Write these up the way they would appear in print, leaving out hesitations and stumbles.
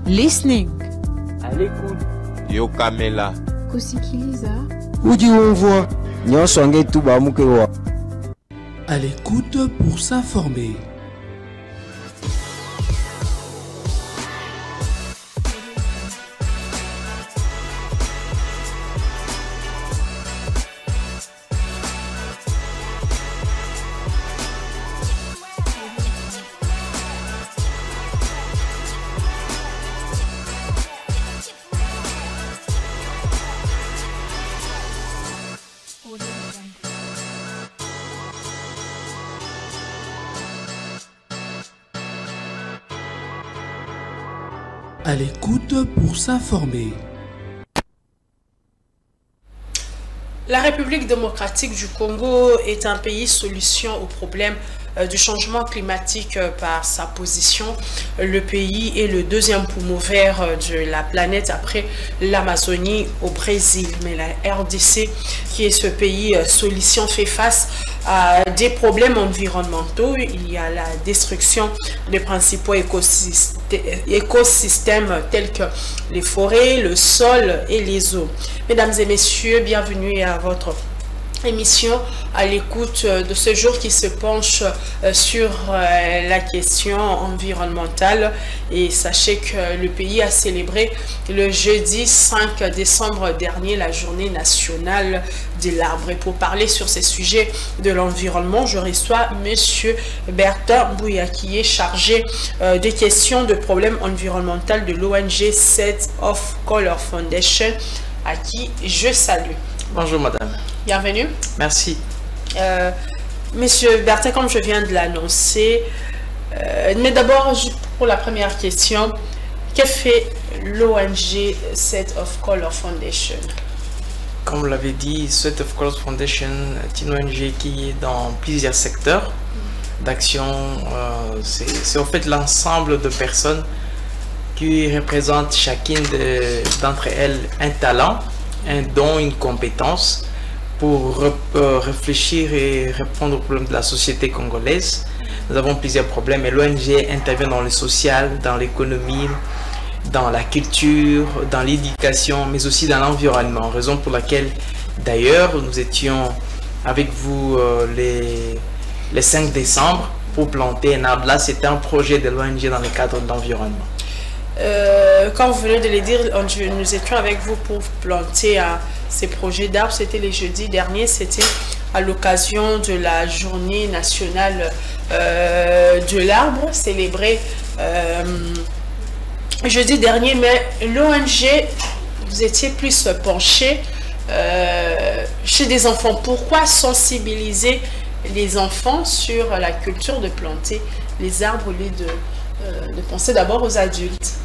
Listening. À l'écoute. Yo Kamela. Kusikiliza. Ujiumvwa. Nyosonge tuba mukewa. À l'écoute pour s'informer. À l'écoute pour s'informer. La République démocratique du Congo est un pays solution au problème du changement climatique par sa position. Le pays est le deuxième poumon vert de la planète après l'Amazonie au Brésil. Mais la RDC, qui est ce pays solution, fait face à des problèmes environnementaux. Il y a la destruction des principaux écosystèmes tels que les forêts, le sol et les eaux. Mesdames et messieurs, bienvenue à votre émission à l'écoute de ce jour qui se penche sur la question environnementale. Et sachez que le pays a célébré le jeudi 5 décembre dernier la journée nationale de l'arbre. Et pour parler sur ces sujets de l'environnement, je reçois Monsieur Bertin Bouya, qui est chargé des questions de problèmes environnementaux de l'ONG Set of Color Foundation, à qui je salue. Bonjour madame. Bienvenue. Merci. Monsieur Bertin, comme je viens de l'annoncer, mais d'abord, pour la première question, que fait l'ONG Set of Color Foundation? Comme vous l'avez dit, Set of Color Foundation est une ONG qui est dans plusieurs secteurs d'action. C'est en fait l'ensemble de personnes qui représentent chacune d'entre elles un talent, un don, une compétence pour réfléchir et répondre aux problèmes de la société congolaise. Nous avons plusieurs problèmes et l'ONG intervient dans le social, dans l'économie, dans la culture, dans l'éducation, mais aussi dans l'environnement. Raison pour laquelle, d'ailleurs, nous étions avec vous les 5 décembre pour planter un arbre. Là, c'était un projet de l'ONG dans le cadre de l'environnement. Comme vous venez de le dire, nous étions avec vous pour planter ces projets d'arbres. C'était le jeudi dernier, c'était à l'occasion de la journée nationale de l'arbre, célébrée jeudi dernier. Mais l'ONG, vous étiez plus penché chez des enfants. Pourquoi sensibiliser les enfants sur la culture de planter les arbres au lieu de penser d'abord aux adultes?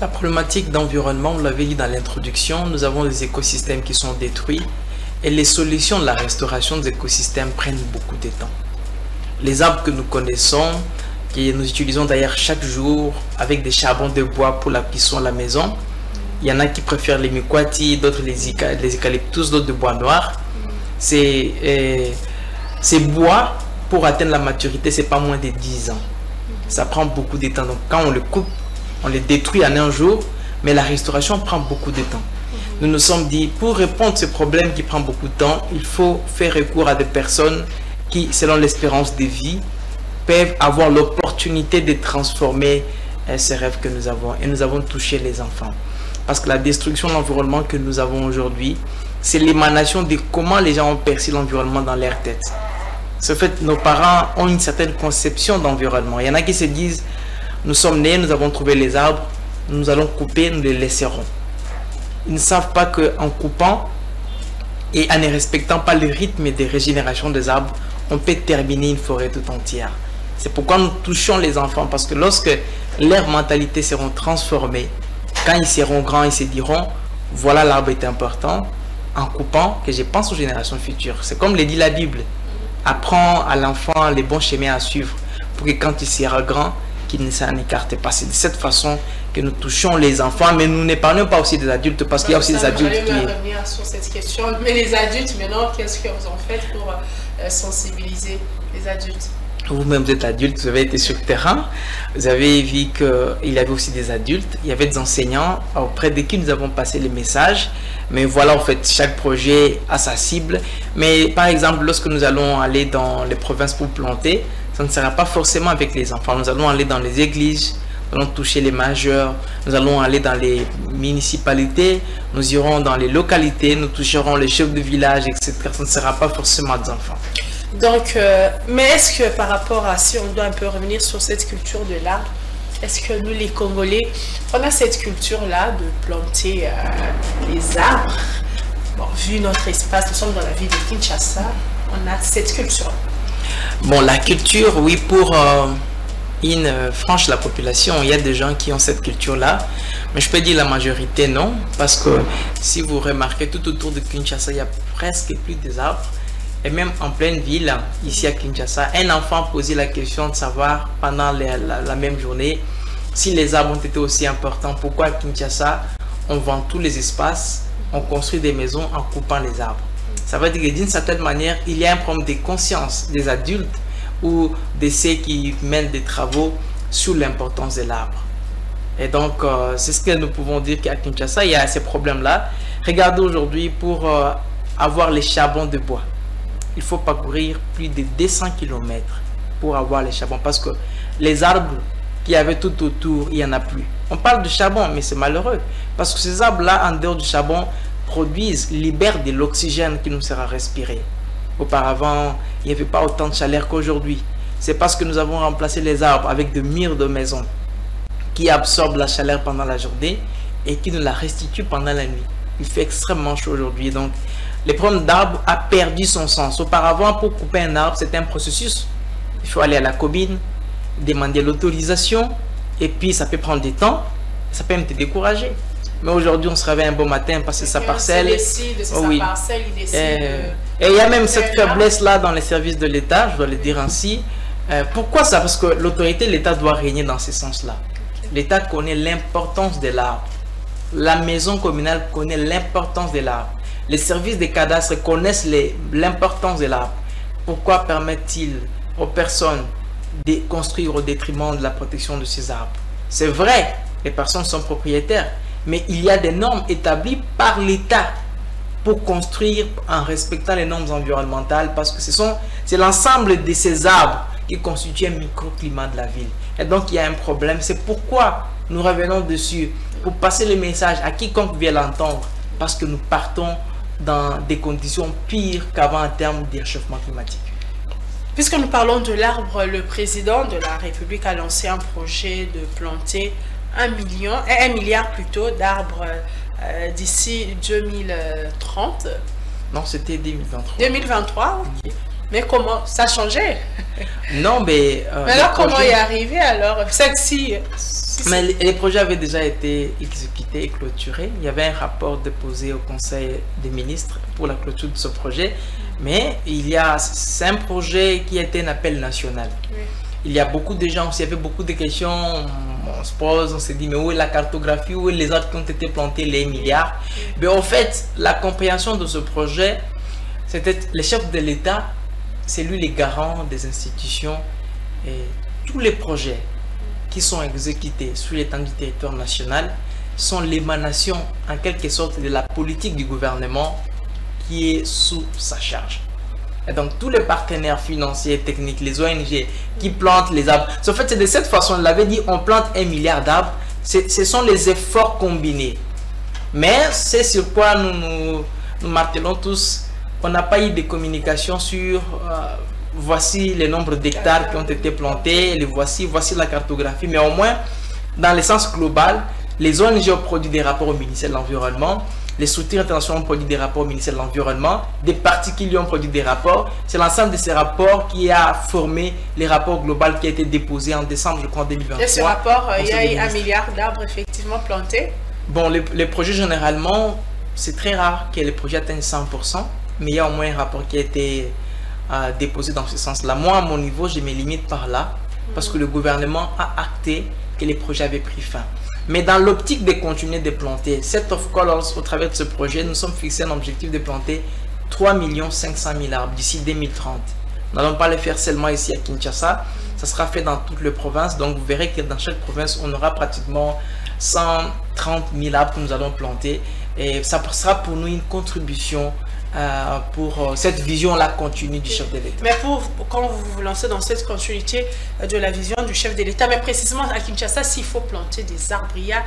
La problématique d'environnement, vous l'avez dit dans l'introduction, nous avons des écosystèmes qui sont détruits et les solutions de la restauration des écosystèmes prennent beaucoup de temps. Les arbres que nous connaissons, que nous utilisons d'ailleurs chaque jour avec des charbons de bois pour la cuisson à la maison, il y en a qui préfèrent les mikwati, d'autres les eucalyptus, d'autres de bois noir. Ces bois, pour atteindre la maturité, c'est pas moins de 10 ans. Ça prend beaucoup de temps. Donc quand on le coupe, on les détruit en un jour, mais la restauration prend beaucoup de temps. Nous nous sommes dit, pour répondre à ce problème qui prend beaucoup de temps, il faut faire recours à des personnes qui, selon l'espérance de vie, peuvent avoir l'opportunité de transformer ces rêves que nous avons. Et nous avons touché les enfants. Parce que la destruction de l'environnement que nous avons aujourd'hui, c'est l'émanation de comment les gens ont perçu l'environnement dans leur tête. Ce fait, nos parents ont une certaine conception d'environnement. Il y en a qui se disent, nous sommes nés, nous avons trouvé les arbres, nous allons couper, nous les laisserons. Ils ne savent pas qu'en coupant et en ne respectant pas le rythme de régénération des arbres, on peut terminer une forêt tout entière. C'est pourquoi nous touchons les enfants, parce que lorsque leurs mentalités seront transformées, quand ils seront grands, ils se diront, voilà, l'arbre est important, en coupant, que je pense aux générations futures. C'est comme le dit la Bible, apprends à l'enfant les bons chemins à suivre, pour que quand il sera grand, qu'il ne s'en écarte pas. C'est de cette façon que nous touchons les enfants, mais nous n'épargnons pas aussi des adultes, parce qu'il y a aussi des adultes qui... revenir sur cette question, mais les adultes, maintenant, qu'est-ce que vous en faites pour sensibiliser les adultes? Vous-même, vous êtes adulte, vous avez été sur le terrain, vous avez vu qu'il y avait aussi des adultes, il y avait des enseignants auprès de qui nous avons passé les messages. Mais voilà, en fait, chaque projet a sa cible. Mais par exemple, lorsque nous allons aller dans les provinces pour planter, ça ne sera pas forcément avec les enfants. Nous allons aller dans les églises, nous allons toucher les majeurs, nous allons aller dans les municipalités, nous irons dans les localités, nous toucherons les chefs de village, etc. Ça ne sera pas forcément des enfants. Donc, mais est-ce que par rapport à, si on doit un peu revenir sur cette culture de l'arbre, est-ce que nous les Congolais, on a cette culture-là de planter les arbres? Bon, vu notre espace, nous sommes dans la ville de Kinshasa, on a cette culture. Bon, la culture, oui, pour une frange de la population, il y a des gens qui ont cette culture-là, mais je peux dire la majorité non, parce que si vous remarquez tout autour de Kinshasa, il y a presque plus des arbres. Et même en pleine ville, ici à Kinshasa, un enfant posait la question de savoir pendant la même journée si les arbres ont été aussi importants. Pourquoi à Kinshasa, on vend tous les espaces, on construit des maisons en coupant les arbres. Ça veut dire que d'une certaine manière, il y a un problème de conscience des adultes ou de ceux qui mènent des travaux sur l'importance de l'arbre. Et donc, c'est ce que nous pouvons dire qu'à Kinshasa, il y a ces problèmes-là. Regardez aujourd'hui, pour avoir les charbons de bois, il faut parcourir plus de 200 km pour avoir les charbons, parce que les arbres qu'il y avait tout autour, il n'y en a plus. On parle de charbon, mais c'est malheureux, parce que ces arbres-là, en dehors du charbon, produisent, libèrent de l'oxygène qui nous sera respiré. Auparavant, il n'y avait pas autant de chaleur qu'aujourd'hui. C'est parce que nous avons remplacé les arbres avec de murs de maisons qui absorbent la chaleur pendant la journée et qui nous la restituent pendant la nuit. Il fait extrêmement chaud aujourd'hui, donc le problème d'arbre a perdu son sens. Auparavant, pour couper un arbre, c'était un processus. Il faut aller à la commune, demander l'autorisation, et puis ça peut prendre du temps, ça peut même te décourager. Mais aujourd'hui, on se réveille un bon matin parce que sa parcelle. Et il y a même cette faiblesse-là dans les services de l'État, je dois le dire ainsi. Pourquoi ça? Parce que l'autorité de l'État doit régner dans ce sens-là. L'État connaît l'importance de l'arbre. La maison communale connaît l'importance de l'arbre. Les services des cadastres connaissent l'importance de l'arbre. Pourquoi permettent-ils aux personnes de construire au détriment de la protection de ces arbres? C'est vrai, les personnes sont propriétaires, mais il y a des normes établies par l'État pour construire en respectant les normes environnementales, parce que c'est l'ensemble de ces arbres qui constituent un microclimat de la ville. Et donc il y a un problème. C'est pourquoi nous revenons dessus, pour passer le message à quiconque vient l'entendre, parce que nous partons dans des conditions pires qu'avant en termes de réchauffement climatique. Puisque nous parlons de l'arbre, le président de la République a lancé un projet de planter 1 milliard plutôt d'arbres d'ici 2030. Non, c'était 2023. 2023, ok. Mais comment ça a changé? Non, mais... mais alors comment y arriver alors? Mais les projets avaient déjà été exécutés et clôturés. Il y avait un rapport déposé au Conseil des ministres pour la clôture de ce projet. Mais c'est un projet qui était un appel national. Oui. Il y a beaucoup de gens, il y avait beaucoup de questions, on se pose, on se dit, mais où est la cartographie, où est les arbres qui ont été plantés, les milliards? Mais en fait, la compréhension de ce projet, c'était les chefs de l'État, c'est lui les garants des institutions, et tous les projets qui sont exécutés sur l'étendue du territoire national sont l'émanation en quelque sorte de la politique du gouvernement qui est sous sa charge. Et donc tous les partenaires financiers, techniques, les ONG qui plantent les arbres, en fait c'est de cette façon, on l'avait dit, on plante 1 milliard d'arbres, ce sont les efforts combinés. Mais c'est sur quoi nous martelons tous, on n'a pas eu de communication sur voici le nombre d'hectares qui ont été plantés, voici la cartographie, mais au moins dans le sens global, les ONG ont produit des rapports au ministère de l'Environnement, les structures internationales ont produit des rapports au ministère de l'Environnement, des particuliers ont produit des rapports. C'est l'ensemble de ces rapports qui a formé les rapports global qui a été déposé en décembre, je crois, 2023. Et ce rapport, il y a eu 1 milliard d'arbres effectivement plantés? Bon, les projets, généralement, c'est très rare que les projets atteignent 100%, mais il y a au moins un rapport qui a été déposé dans ce sens-là. Moi, à mon niveau, je me limite par là, parce que le gouvernement a acté que les projets avaient pris fin. Mais dans l'optique de continuer de planter, Set of Colors, au travers de ce projet, nous sommes fixés un objectif de planter 3 500 000 arbres d'ici 2030. Nous n'allons pas le faire seulement ici à Kinshasa, ça sera fait dans toutes les provinces. Donc vous verrez que dans chaque province, on aura pratiquement 130 000 arbres que nous allons planter. Et ça sera pour nous une contribution pour cette vision-là continue du chef de l'État. Mais quand vous vous lancez dans cette continuité de la vision du chef de l'État, mais précisément à Kinshasa, s'il faut planter des arbres, il y a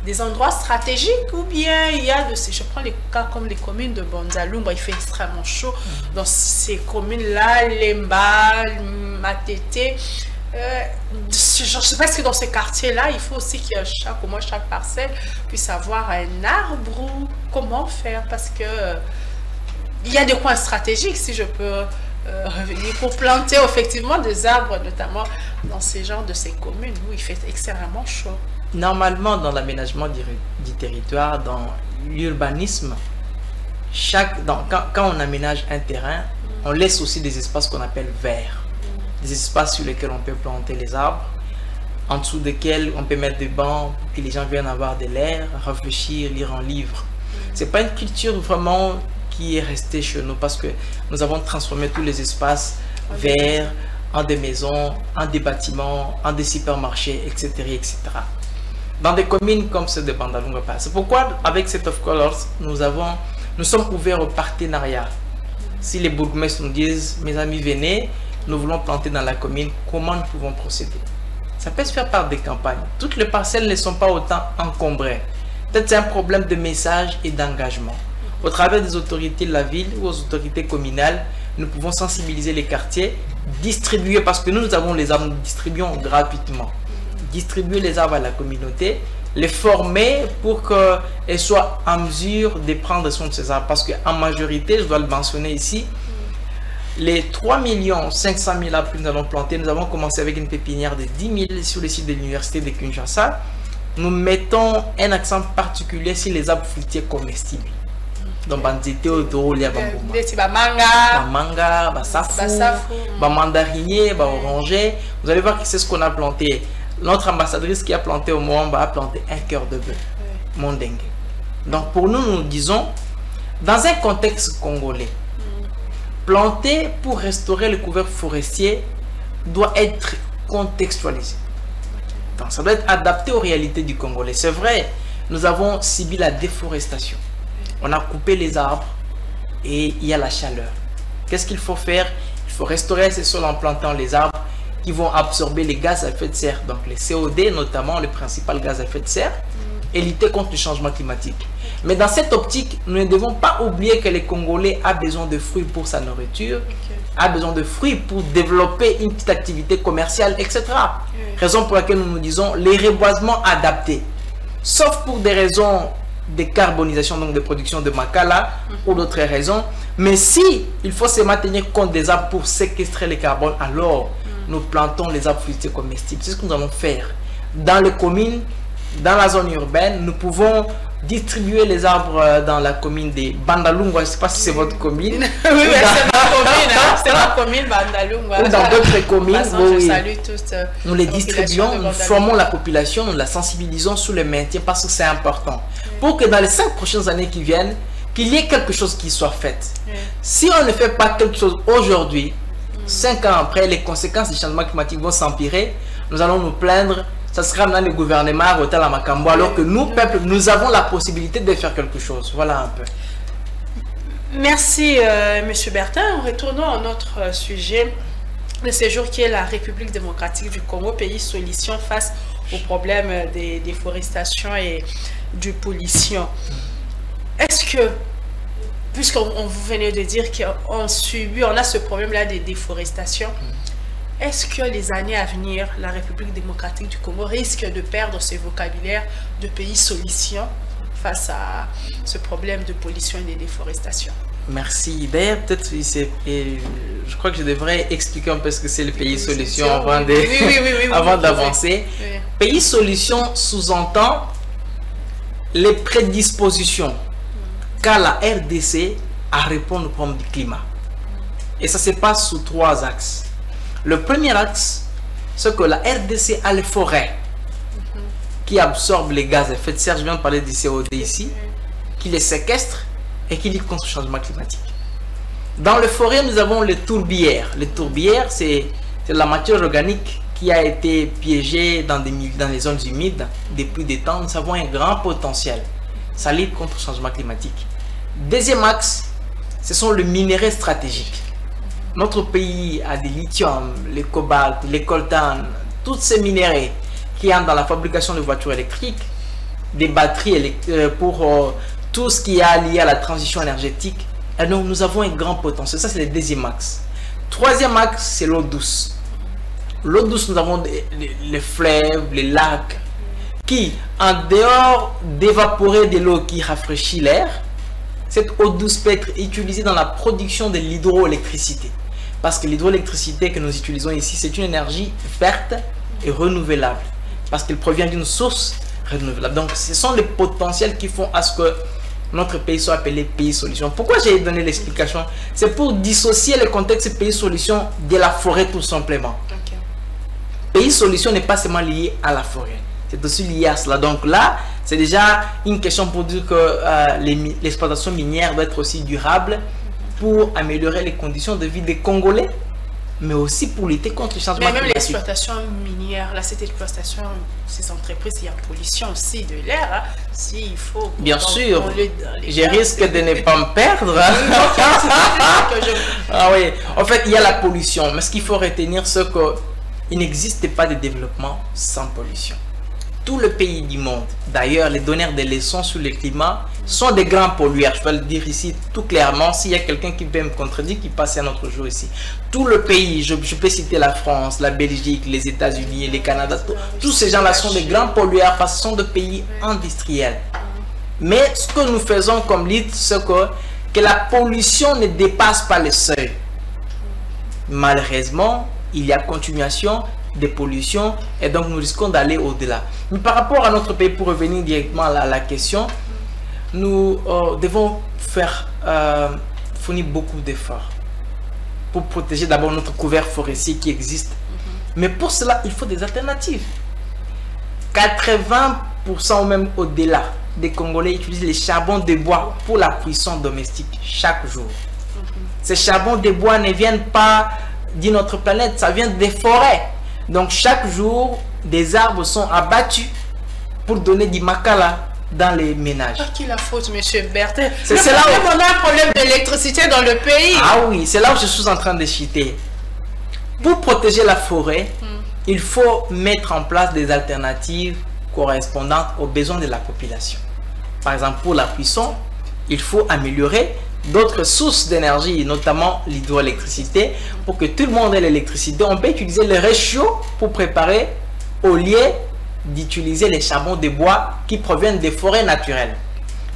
des endroits stratégiques ou bien il y a de ces... Je prends les cas comme les communes de Bandalungwa, il fait extrêmement chaud. Dans ces communes-là, Lemba, Matete, je sais pas, est-ce que dans ces quartiers-là, il faut aussi que chaque parcelle puisse avoir un arbre ou comment faire, parce que il y a des coins stratégiques, si je peux revenir, pour planter effectivement des arbres, notamment dans ces genres de ces communes où il fait extrêmement chaud. Normalement, dans l'aménagement du territoire, dans l'urbanisme, quand on aménage un terrain, on laisse aussi des espaces qu'on appelle verts. Des espaces sur lesquels on peut planter les arbres, en dessous desquels on peut mettre des bancs pour que les gens viennent avoir de l'air, réfléchir, lire un livre. C'est pas une culture vraiment qui est restée chez nous, parce que nous avons transformé tous les espaces verts en des maisons, en des bâtiments, en des supermarchés, etc. etc. Dans des communes comme celle de Bandalungwa. C'est pourquoi avec Set of Colors, nous sommes ouverts au partenariat. Si les bourgmestres nous disent, mes amis, venez, nous voulons planter dans la commune, comment nous pouvons procéder? Ça peut se faire par des campagnes. Toutes les parcelles ne sont pas autant encombrées. Peut-être c'est un problème de message et d'engagement. Au travers des autorités de la ville ou aux autorités communales, nous pouvons sensibiliser les quartiers, distribuer, parce que nous avons les arbres, nous distribuons gratuitement. Distribuer les arbres à la communauté, les former pour qu'elles soient en mesure de prendre soin de ces arbres. Parce qu'en majorité, je dois le mentionner ici, les 3 500 000 arbres que nous allons planter, nous avons commencé avec une pépinière de 10 000 sur le site de l'université de Kinshasa. Nous mettons un accent particulier sur les arbres fruitiers comestibles. Donc, banzete, otoro, manga, basafu, mandarinier, oranger. Vous allez voir que c'est ce qu'on a planté. Notre ambassadrice qui a planté au Moamba a planté un cœur de bœuf, mondengue. Donc pour nous, nous disons, dans un contexte congolais, planter pour restaurer le couvert forestier doit être contextualisé. Donc ça doit être adapté aux réalités du Congolais. C'est vrai, nous avons subi la déforestation. On a coupé les arbres et il y a la chaleur. Qu'est-ce qu'il faut faire? Il faut restaurer ces sols en plantant les arbres qui vont absorber les gaz à effet de serre, donc les COD notamment, le principal gaz à effet de serre, et lutter contre le changement climatique. Mais dans cette optique, nous ne devons pas oublier que les Congolais ont besoin de fruits pour sa nourriture, a besoin de fruits pour développer une petite activité commerciale, etc. Raison pour laquelle nous nous disons les reboisements adaptés, sauf pour des raisons de carbonisation, donc de production de Makala ou d'autres raisons. Mais si il faut se maintenir compte des arbres pour séquestrer le carbone, alors nous plantons les arbres fruitiers comestibles. C'est ce que nous allons faire. Dans les communes, dans la zone urbaine, nous pouvons distribuer les arbres dans la commune de Bandalungwa. Je ne sais pas si c'est votre commune. Oui, c'est ma commune. C'est ma commune, Bandalungwa. Ou dans d'autres communes. Je salue toutes. Nous les distribuons, nous formons la population, nous la sensibilisons sur le maintien parce que c'est important. Pour que dans les 5 prochaines années qui viennent, qu'il y ait quelque chose qui soit fait. Si on ne fait pas quelque chose aujourd'hui, 5 ans après, les conséquences du changement climatique vont s'empirer. Nous allons nous plaindre. Ça sera dans le gouvernement à Rotala Makambo, alors que nous, peuple, nous avons la possibilité de faire quelque chose. Voilà un peu. Merci, Monsieur Bertin. Retournons à notre sujet de séjour qui est la République démocratique du Congo, pays solution face aux problèmes des déforestation et de pollution. Est-ce que, puisqu'on vous venez de dire qu'on subit, on a ce problème-là des déforestations, est-ce que les années à venir, la République démocratique du Congo risque de perdre ce vocabulaire de pays solution face à ce problème de pollution et de déforestation? Merci. D'ailleurs, peut-être, je crois que je devrais expliquer un peu ce que c'est le pays solution avant d'avancer. Oui. Pays solution sous-entend les prédispositions qu'a la RDC à répondre au problème du climat. Et ça se passe sous 3 axes. Le premier axe, c'est que la RDC a les forêts qui absorbent les gaz à effet de serre. Je viens de parler du COD ici, qui les séquestrent et qui lutte contre le changement climatique. Dans les forêts, nous avons les tourbières. Les tourbières, c'est la matière organique qui a été piégée dans les zones humides depuis des temps. Nous avons un grand potentiel. Ça lutte contre le changement climatique. Deuxième axe, ce sont les minéraux stratégiques. Notre pays a des lithium, les cobalt, les coltan, tous ces minéraux qui entrent dans la fabrication de voitures électriques, des batteries pour tout ce qui est lié à la transition énergétique. Et donc, nous avons un grand potentiel. Ça, c'est le deuxième axe. Troisième axe, c'est l'eau douce. L'eau douce, nous avons les fleuves, les lacs, qui, en dehors d'évaporer de l'eau qui rafraîchit l'air, cette eau douce peut être utilisée dans la production de l'hydroélectricité. Parce que l'hydroélectricité que nous utilisons ici, c'est une énergie verte et renouvelable. Parce qu'elle provient d'une source renouvelable. Donc, ce sont les potentiels qui font à ce que notre pays soit appelé pays solution. Pourquoi j'ai donné l'explication? C'est pour dissocier le contexte pays solution de la forêt tout simplement. Okay. Pays solution n'est pas seulement lié à la forêt. C'est aussi lié à cela. Donc là, c'est déjà une question pour dire que l'exploitation minière doit être aussi durable pour améliorer les conditions de vie des Congolais, mais aussi pour lutter contre le changement climatique. Mais même l'exploitation minière, là, cette exploitation, ces entreprises, il y a pollution aussi de l'air. Hein. S'il faut... Bien sûr, je risque de ne pas me perdre. Ah oui, en fait, il y a la pollution, mais ce qu'il faut retenir, c'est qu'il n'existe pas de développement sans pollution. Tous les pays du monde, d'ailleurs, les donneurs de leçons sur le climat sont des grands pollueurs. Je vais le dire ici tout clairement. S'il y a quelqu'un qui peut me contredire, qui passe un autre jour ici. Tous les pays, je peux citer la France, la Belgique, les États-Unis, les Canada, tous ces gens-là sont des grands pollueurs parce que ce sont des pays industriels. Mais ce que nous faisons comme lutte, c'est que la pollution ne dépasse pas le seuil. Malheureusement, il y a continuation des pollutions et donc nous risquons d'aller au-delà. Mais par rapport à notre pays, pour revenir directement à la question, nous devons fournir beaucoup d'efforts pour protéger d'abord notre couvert forestier qui existe. Mais pour cela, il faut des alternatives. 80% ou même au-delà des Congolais utilisent les charbons de bois pour la cuisson domestique chaque jour. Ces charbons de bois ne viennent pas de notre planète, ça vient des forêts. Donc chaque jour, des arbres sont abattus pour donner du makala dans les ménages. Pas qui la faute, monsieur Bertin? C'est là où on a un problème d'électricité dans le pays. Ah oui, c'est là où je suis en train de citer. Pour protéger la forêt, il faut mettre en place des alternatives correspondantes aux besoins de la population. Par exemple, pour la cuisson, il faut améliorer d'autres sources d'énergie, notamment l'hydroélectricité, pour que tout le monde ait l'électricité. On peut utiliser le réchaud pour préparer au lieu d'utiliser les charbons de bois qui proviennent des forêts naturelles.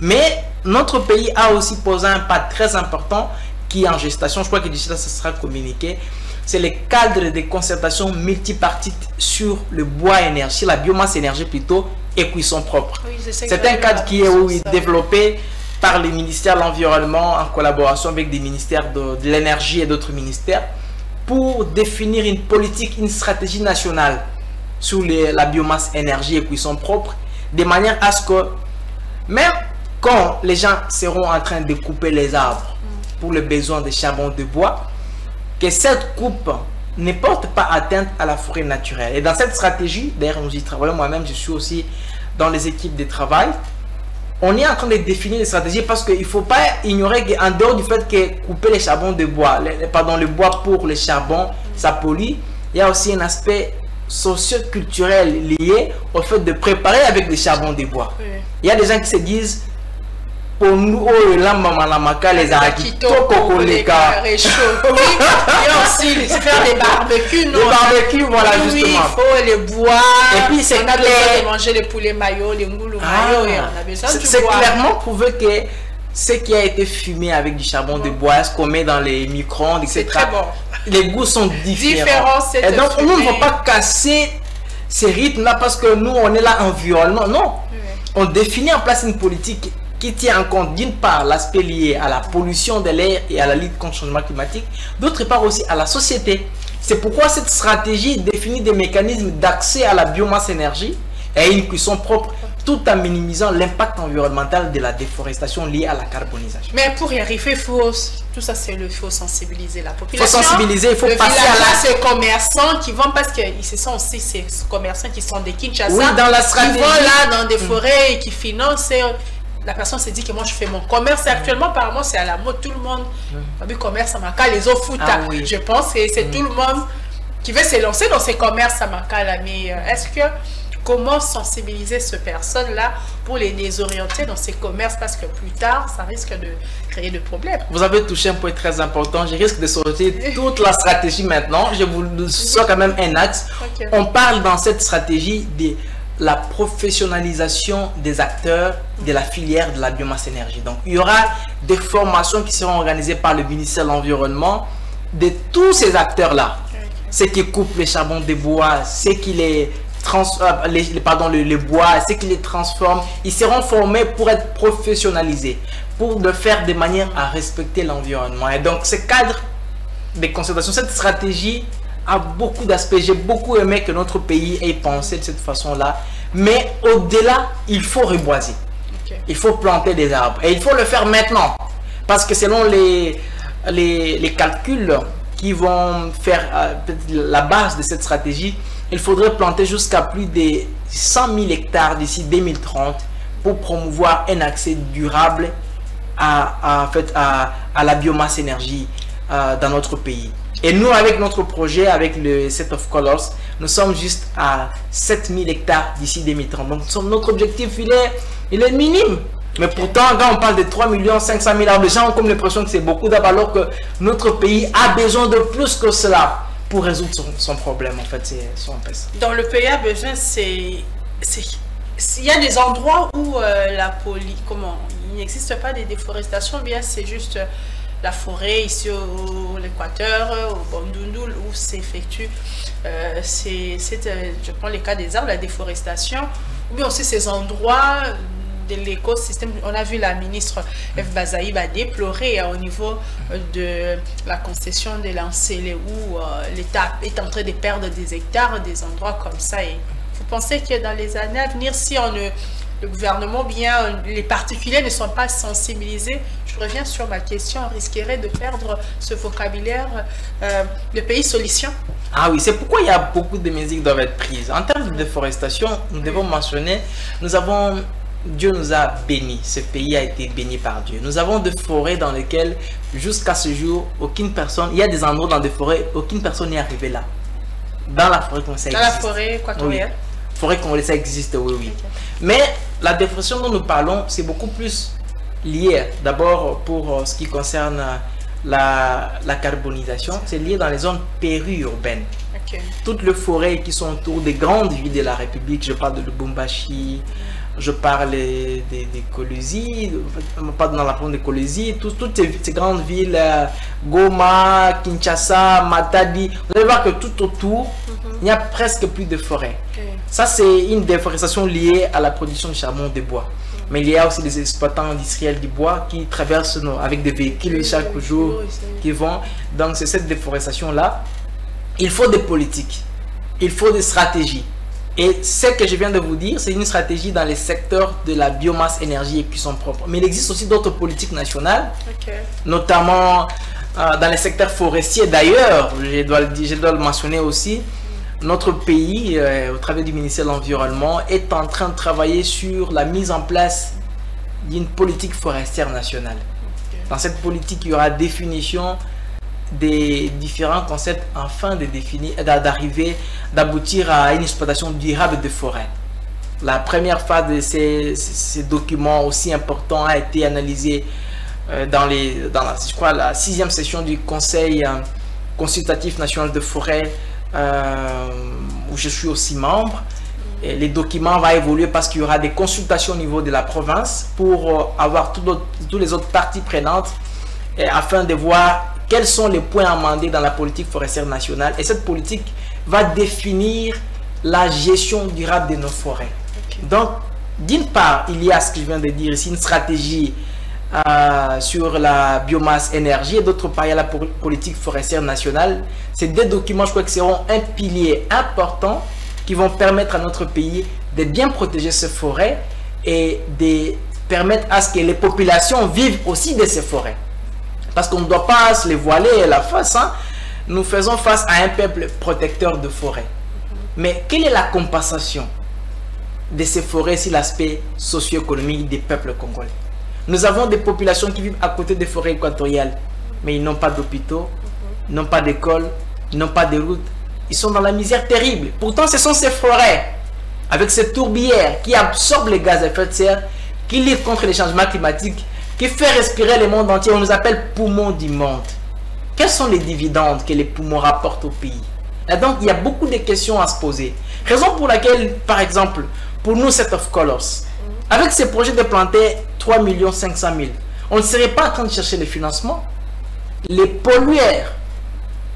Mais notre pays a aussi posé un pas très important qui est en gestation. Je crois que d'ici là, ça sera communiqué. C'est le cadre de concertation multipartite sur le bois énergie, la biomasse énergie plutôt, et cuisson propre. Oui, c'est un cadre qui est développé par le ministère de l'Environnement en collaboration avec des ministères de l'énergie et d'autres ministères pour définir une politique, une stratégie nationale sur la biomasse énergie et cuisson propre, de manière à ce que même quand les gens seront en train de couper les arbres pour le besoin de charbon de bois, que cette coupe ne porte pas atteinte à la forêt naturelle. Et dans cette stratégie, d'ailleurs nous y travaillons, moi-même je suis aussi dans les équipes de travail, on est en train de définir les stratégies parce qu'il ne faut pas ignorer qu'en dehors du fait que couper les charbons de bois, le bois pour les charbons, ça pollue, il y a aussi un aspect socio-culturel lié au fait de préparer avec des charbons de bois. Oui. Il y a des gens qui se disent pour nous, les aussi faire des barbecues, non? Les barbecues, voilà, justement. Oui, il faut les bois. Et puis c'est on a besoin de manger les poulets maillots, les moulous maillots, et on a besoin du bois. C'est clairement prouvé que ce qui a été fumé avec du charbon de bois, ce qu'on met dans les micro-ondes, etc. C'est très bon. Les goûts sont différents. Et donc, nous ne faut pas casser ces rythmes-là parce que nous, on est là environnement. Non. Oui. On définit en place une politique qui tient en compte d'une part l'aspect lié à la pollution de l'air et à la lutte contre le changement climatique, d'autre part aussi à la société. C'est pourquoi cette stratégie définit des mécanismes d'accès à la biomasse énergie et à une cuisson propre tout en minimisant l'impact environnemental de la déforestation liée à la carbonisation. Mais pour y arriver, tout ça, il faut sensibiliser la population. Il faut sensibiliser, il faut passer à ces commerçants qui vont, parce que ce sont aussi ces commerçants qui sont des Kinshasa, oui, dans la stratégie, qui vont là dans des forêts et qui financent. La personne s'est dit que moi je fais mon commerce. Et actuellement, apparemment, c'est à la mode. Tout le monde, commerce à Maka, les eaux foot. Oui. Je pense que c'est tout le monde qui veut se lancer dans ces commerces à Maka. Mais est-ce que comment sensibiliser ces personnes-là pour les désorienter dans ces commerces, parce que plus tard, ça risque de créer des problèmes. Vous avez touché un point très important. Je risque de sortir toute la stratégie maintenant. Je vous sors quand même un axe. Okay. On parle dans cette stratégie de la professionnalisation des acteurs de la filière de la biomasse énergie. Donc, il y aura des formations qui seront organisées par le ministère de l'Environnement de tous ces acteurs-là. Okay. Ceux qui coupent les charbons de bois, ceux qui les bois, ceux qui les transforment, ils seront formés pour être professionnalisés, pour le faire de manière à respecter l'environnement. Et donc, ce cadre de concertation, cette stratégie a beaucoup d'aspects. J'ai beaucoup aimé que notre pays ait pensé de cette façon-là. Mais au-delà, il faut reboiser. Okay. Il faut planter des arbres. Et il faut le faire maintenant. Parce que selon les calculs qui vont faire la base de cette stratégie, il faudrait planter jusqu'à plus de 100 000 hectares d'ici 2030 pour promouvoir un accès durable à la biomasse énergie dans notre pays. Et nous, avec notre projet, avec le Set of Colors, nous sommes juste à 7 000 hectares d'ici 2030. Donc, notre objectif, il est minime. Mais pourtant, quand on parle de 3 500 000 arbres, les gens ont comme l'impression que c'est beaucoup d'arbres, alors que notre pays a besoin de plus que cela pour résoudre son problème. En fait, c'est son peste. Dans le pays a besoin, il y a des endroits où il n'existe pas de déforestation, bien c'est juste la forêt ici au l'Équateur, au Bandundu, où s'effectue, je prends le cas des arbres, la déforestation, ou bien aussi ces endroits de l'écosystème. On a vu la ministre F. Bazaïb a déploré au niveau de la concession de l'Ancélé, où l'État est en train de perdre des hectares, des endroits comme ça. Et vous pensez que dans les années à venir, si le gouvernement, bien les particuliers ne sont pas sensibilisés, je reviens sur ma question, on risquerait de perdre ce vocabulaire, le pays solution. Ah oui, c'est pourquoi il y a beaucoup de mesures qui doivent être prises. En termes de déforestation, nous devons mentionner, Dieu nous a bénis, ce pays a été béni par Dieu. Nous avons des forêts dans lesquelles, jusqu'à ce jour, aucune personne, il y a des endroits dans des forêts, aucune personne n'est arrivée là. Dans la forêt congolaise, ça existe. Dans la forêt équatoriale? Oui. Forêt congolaise, ça existe, oui, oui. Okay. Mais la déforestation dont nous parlons, c'est beaucoup plus lié, d'abord pour ce qui concerne la carbonisation, c'est lié dans les zones périurbaines. Okay. Toutes les forêts qui sont autour des grandes villes de la République, je parle de Lubumbashi, je parle des Kolwezi, pas dans la province de Kolwezi, toutes ces grandes villes, Goma, Kinshasa, Matadi, vous allez voir que tout autour, il n'y a presque plus de forêts. Okay. Ça, c'est une déforestation liée à la production de charbon de bois. Mais il y a aussi des exploitants industriels du bois qui traversent avec des véhicules chaque jour qui vont. Donc, c'est cette déforestation-là. Il faut des politiques, il faut des stratégies. Et ce que je viens de vous dire, c'est une stratégie dans les secteurs de la biomasse énergie qui sont propres. Mais il existe aussi d'autres politiques nationales, notamment dans les secteurs forestiers. D'ailleurs, je dois le mentionner aussi, notre pays, au travers du ministère de l'Environnement, est en train de travailler sur la mise en place d'une politique forestière nationale. Dans cette politique, il y aura définition des différents concepts afin de d'aboutir à une exploitation durable de forêt. La première phase de ces documents aussi importants a été analysée dans la 6e session du Conseil consultatif national de forêt où je suis aussi membre. Et les documents vont évoluer parce qu'il y aura des consultations au niveau de la province pour avoir toutes les autres parties prenantes afin de voir quels sont les points amendés dans la politique forestière nationale. Et cette politique va définir la gestion durable de nos forêts. Donc, d'une part, il y a ce que je viens de dire ici, une stratégie sur la biomasse énergie, et d'autre part, il y a la politique forestière nationale. Ces deux documents, je crois que seront un pilier important qui vont permettre à notre pays de bien protéger ces forêts, et de permettre à ce que les populations vivent aussi de ces forêts. Parce qu'on ne doit pas se les voiler la face. Hein. Nous faisons face à un peuple protecteur de forêts. Mais quelle est la compensation de ces forêts sur l'aspect socio-économique des peuples congolais? Nous avons des populations qui vivent à côté des forêts équatoriales, mais ils n'ont pas d'hôpitaux, n'ont pas d'écoles, n'ont pas de routes. Ils sont dans la misère terrible. Pourtant, ce sont ces forêts, avec ces tourbières qui absorbent les gaz à effet de serre, qui luttent contre les changements climatiques, qui fait respirer le monde entier. On nous appelle poumons du monde. Quels sont les dividendes que les poumons rapportent au pays? Et donc, il y a beaucoup de questions à se poser. Raison pour laquelle, par exemple, pour nous, Set of Colors, avec ces projets de planter 3 500 000, on ne serait pas en train de chercher les financements. Les pollueurs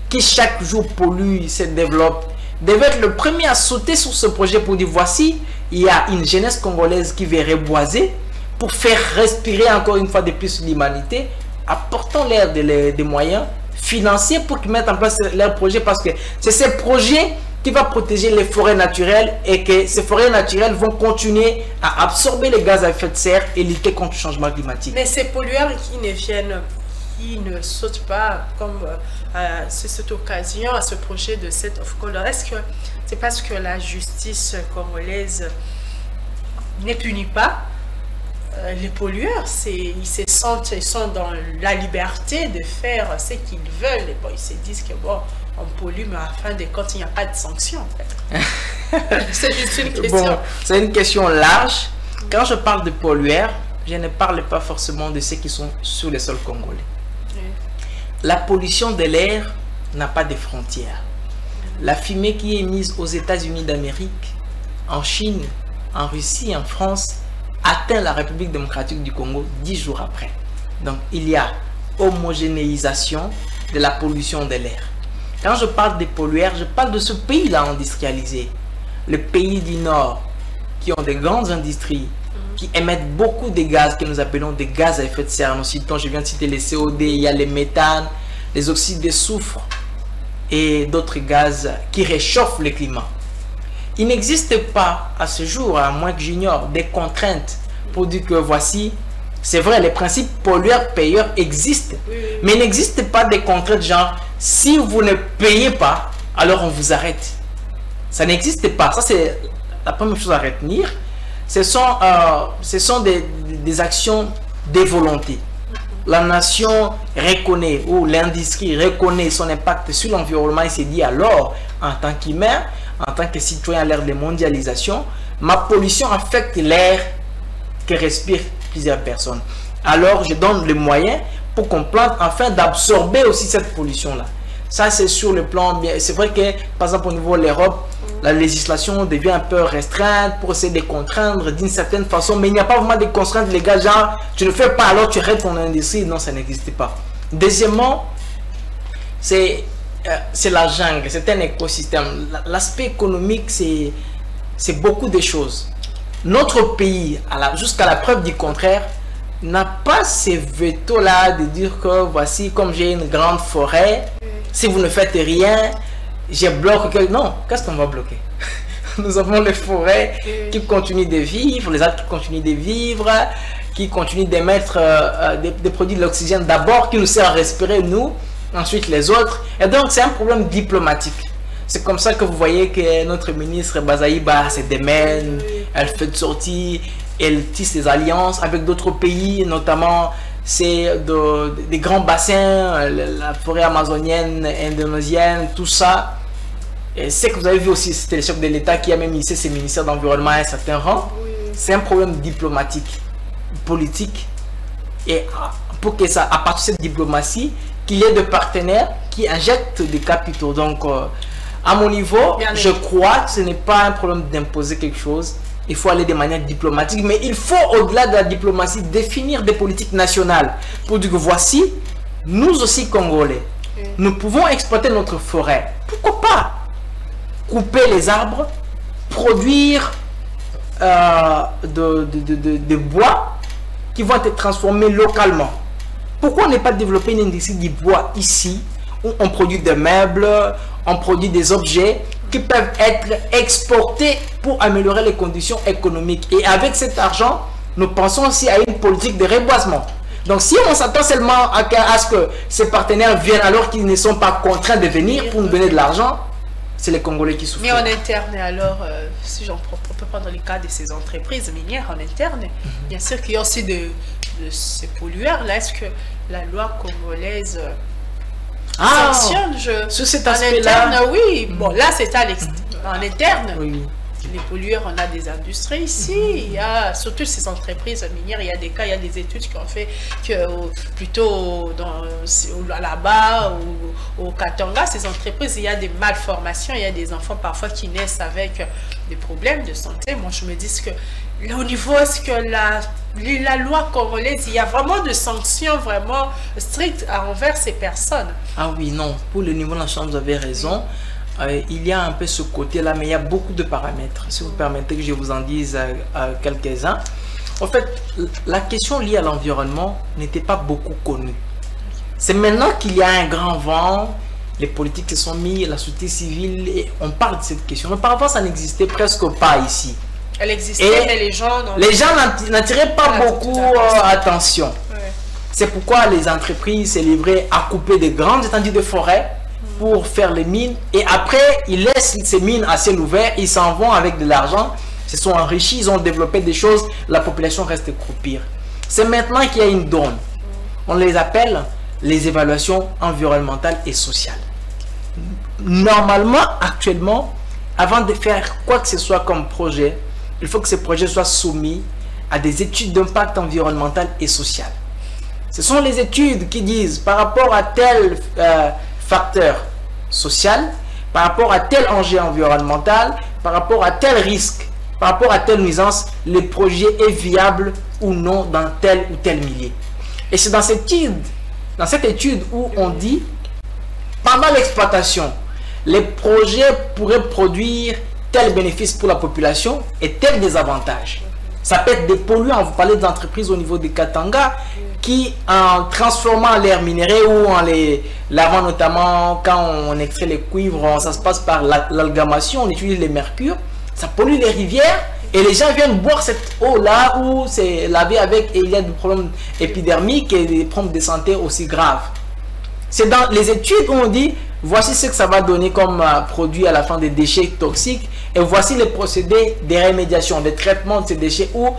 qui chaque jour polluent, se développent, devaient être le premier à sauter sur ce projet pour dire voici, il y a une jeunesse congolaise qui veut reboiser pour faire respirer encore une fois de plus l'humanité, apportons-leur des moyens financiers pour qu'ils mettent en place leurs projets, parce que c'est ces projets qui vont protéger les forêts naturelles et que ces forêts naturelles vont continuer à absorber les gaz à effet de serre et lutter contre le changement climatique. Mais ces pollueurs qui ne sautent pas comme c'est cette occasion à ce projet de Set of Colors, est-ce que c'est parce que la justice congolaise ne punit pas les pollueurs? Ils se sentent, ils sont dans la liberté de faire ce qu'ils veulent. Et bon, ils se disent que bon, on pollue, mais à la fin de compte, il n'y a pas de sanction. En fait. C'est juste une question. Bon, c'est une question large. Quand je parle de pollueurs, je ne parle pas forcément de ceux qui sont sur le sol congolais. Oui. La pollution de l'air n'a pas de frontières. La fumée qui est émise aux États-Unis d'Amérique, en Chine, en Russie, en France, atteint la République démocratique du Congo 10 jours après. Donc, il y a homogénéisation de la pollution de l'air. Quand je parle des pollueurs, je parle de ce pays-là industrialisé. Le pays du Nord, qui ont des grandes industries, qui émettent beaucoup de gaz que nous appelons des gaz à effet de serre. Nous citons, je viens de citer les COD, il y a les méthanes, les oxydes de soufre et d'autres gaz qui réchauffent le climat. Il n'existe pas à ce jour, à moins que j'ignore, des contraintes pour dire que voici, c'est vrai, les principes pollueur-payeur existent, mais il n'existe pas des contraintes genre, si vous ne payez pas, alors on vous arrête. Ça n'existe pas. Ça, c'est la première chose à retenir. Ce sont des actions de volonté. La nation reconnaît, ou l'industrie reconnaît son impact sur l'environnement et se dit alors, en tant qu'humain, en tant que citoyen à l'ère de mondialisation, ma pollution affecte l'air que respirent plusieurs personnes. Alors, je donne les moyens pour qu'on plante afin d'absorber aussi cette pollution-là. Ça, c'est sur le plan... C'est vrai que, par exemple, au niveau de l'Europe, la législation devient un peu restreinte pour essayer de contraindre d'une certaine façon, mais il n'y a pas vraiment de contraintes légales, genre, tu ne fais pas, alors tu arrêtes ton industrie. Non, ça n'existe pas. Deuxièmement, c'est la jungle, c'est un écosystème. L'aspect économique, c'est beaucoup de choses. Notre pays, jusqu'à la preuve du contraire, n'a pas ces veto-là de dire que voici, comme j'ai une grande forêt, si vous ne faites rien, je bloque. Non, qu'est-ce qu'on va bloquer? Nous avons les forêts qui continuent de vivre, les arbres qui continuent de vivre, qui continuent d'émettre des produits de l'oxygène d'abord, qui nous sert à respirer, nous, ensuite les autres. Et donc, c'est un problème diplomatique. C'est comme ça que vous voyez que notre ministre Bazaïba se démène, elle fait de sorties, elle tisse des alliances avec d'autres pays, notamment des grands bassins, la forêt amazonienne, indonésienne, tout ça. Et ce que vous avez vu aussi, c'était le chef de l'État qui a même initié ses ministères d'environnement à un certain rang. C'est un problème diplomatique, politique. Et pour que ça, à partir de cette diplomatie, qu'il y ait des partenaires qui injectent des capitaux. Donc, à mon niveau, je crois que ce n'est pas un problème d'imposer quelque chose. Il faut aller de manière diplomatique, mais il faut, au-delà de la diplomatie, définir des politiques nationales pour dire que voici, nous aussi Congolais, nous pouvons exploiter notre forêt. Pourquoi pas couper les arbres, produire de bois qui vont être transformés localement. Pourquoi ne pas développer une industrie du bois ici, où on produit des meubles, on produit des objets qui peuvent être exportés pour améliorer les conditions économiques. Et avec cet argent, nous pensons aussi à une politique de reboisement. Donc si on s'attend seulement à ce que ces partenaires viennent alors qu'ils ne sont pas contraints de venir pour nous donner de l'argent, c'est les Congolais qui souffrent. Mais en interne, alors, si on peut prendre le cas de ces entreprises minières en interne, bien sûr qu'il y a aussi de ces pollueurs-là. Est-ce que la loi congolaise sanctionne sur cet en aspect-là? interne, oui. Bon, là, c'est en interne. Oui. Les pollueurs, on a des industries ici, il y a surtout ces entreprises minières, il y a des cas, il y a des études qui ont fait que plutôt là-bas ou au Katanga, ces entreprises, il y a des malformations, il y a des enfants parfois qui naissent avec des problèmes de santé. Moi, je me dis que là, au niveau, est-ce que la loi congolaise, il y a vraiment de sanctions vraiment strictes envers ces personnes? Ah oui, non, pour le niveau national, vous avez raison. Il y a un peu ce côté-là, mais il y a beaucoup de paramètres. Si vous permettez que je vous en dise quelques-uns. En fait, la question liée à l'environnement n'était pas beaucoup connue. C'est maintenant qu'il y a un grand vent, les politiques se sont mis, la société civile, et on parle de cette question. Mais par avant, ça n'existait presque pas ici. Elle existait, mais les gens n'attiraient pas beaucoup attention. Ouais. C'est pourquoi les entreprises s'est livrées à couper de grandes étendues de forêt pour faire les mines, et après ils laissent ces mines à ciel ouvert, ils s'en vont avec de l'argent, se sont enrichis, ils ont développé des choses, la population reste croupir. C'est maintenant qu'il y a une donne. On les appelle les évaluations environnementales et sociales. Normalement, actuellement, avant de faire quoi que ce soit comme projet, il faut que ces projets soient soumis à des études d'impact environnemental et social. Ce sont les études qui disent par rapport à tel facteur social, par rapport à tel enjeu environnemental, par rapport à tel risque, par rapport à telle nuisance, le projet est viable ou non dans tel ou tel milieu. Et c'est dans cette étude où on dit, pendant l'exploitation, les projets pourraient produire tel bénéfice pour la population et tel désavantage. Ça peut être des polluants. Vous parlez d'entreprises au niveau des Katanga qui, en transformant l'air minéré ou en les lavant, notamment quand on extrait les cuivres, ça se passe par l'amalgamation, on utilise les mercures, ça pollue les rivières et les gens viennent boire cette eau-là ou c'est lavé avec, et il y a des problèmes épidermiques et des problèmes de santé aussi graves. C'est dans les études où on dit voici ce que ça va donner comme produit à la fin des déchets toxiques et voici les procédés de rémédiation, de traitement de ces déchets où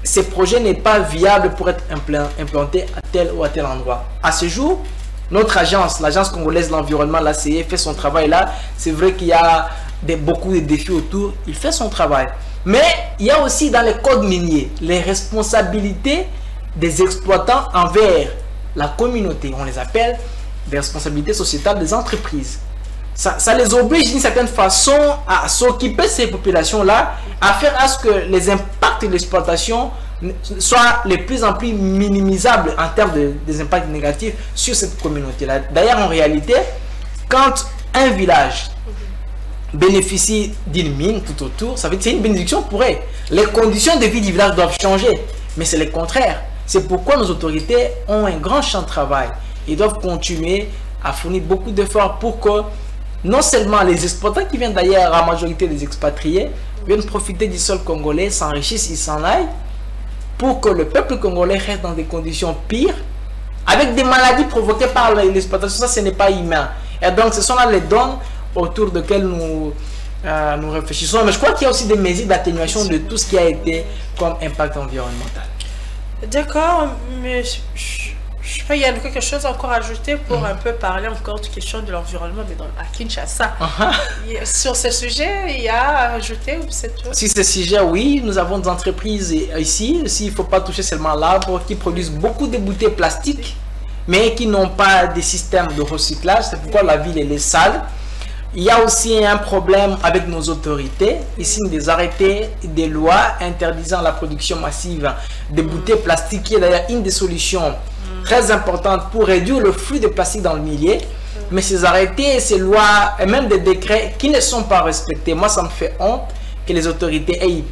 ces projets n'est pas viable pour être implanté à tel ou à tel endroit. À ce jour, notre agence, l'agence congolaise de l'environnement, l'ACE, fait son travail là. C'est vrai qu'il y a beaucoup de défis autour, il fait son travail. Mais il y a aussi dans les codes miniers les responsabilités des exploitants envers la communauté. On les appelle des responsabilités sociétales des entreprises. Ça les oblige d'une certaine façon à s'occuper de ces populations-là, à faire à ce que les impacts de l'exploitation soient de plus en plus minimisables en termes des impacts négatifs sur cette communauté-là. D'ailleurs, en réalité, quand un village bénéficie d'une mine tout autour, ça veut dire que c'est une bénédiction pour eux. Les conditions de vie du village doivent changer, mais c'est le contraire. C'est pourquoi nos autorités ont un grand champ de travail. Ils doivent continuer à fournir beaucoup d'efforts pour que non seulement les exploitants qui viennent d'ailleurs, la majorité des expatriés, viennent profiter du sol congolais, s'enrichissent, ils s'en aillent, pour que le peuple congolais reste dans des conditions pires, avec des maladies provoquées par l'exploitation. Ça, ce n'est pas humain. Et donc, ce sont là les dons autour desquels nous réfléchissons. Mais je crois qu'il y a aussi des mesures d'atténuation de tout ce qui a été comme impact environnemental. D'accord, mais je sais pas, il y a quelque chose encore à ajouter pour un peu parler encore de question de l'environnement, mais à Kinshasa. Sur ce sujet, il y a à ajouter ou c'est tout? Sur ce sujet, oui, nous avons des entreprises ici, il ne faut pas toucher seulement l'arbre, qui produisent beaucoup de bouteilles plastiques, mais qui n'ont pas de système de recyclage. C'est pourquoi la ville est sale. Il y a aussi un problème avec nos autorités. Ici, des arrêtés, des lois interdisant la production massive de bouteilles plastiques, qui est d'ailleurs une des solutions très importantes pour réduire le flux de plastique dans le milieu. Mais ces arrêtés, ces lois et même des décrets qui ne sont pas respectés. Moi, ça me fait honte que les autorités aient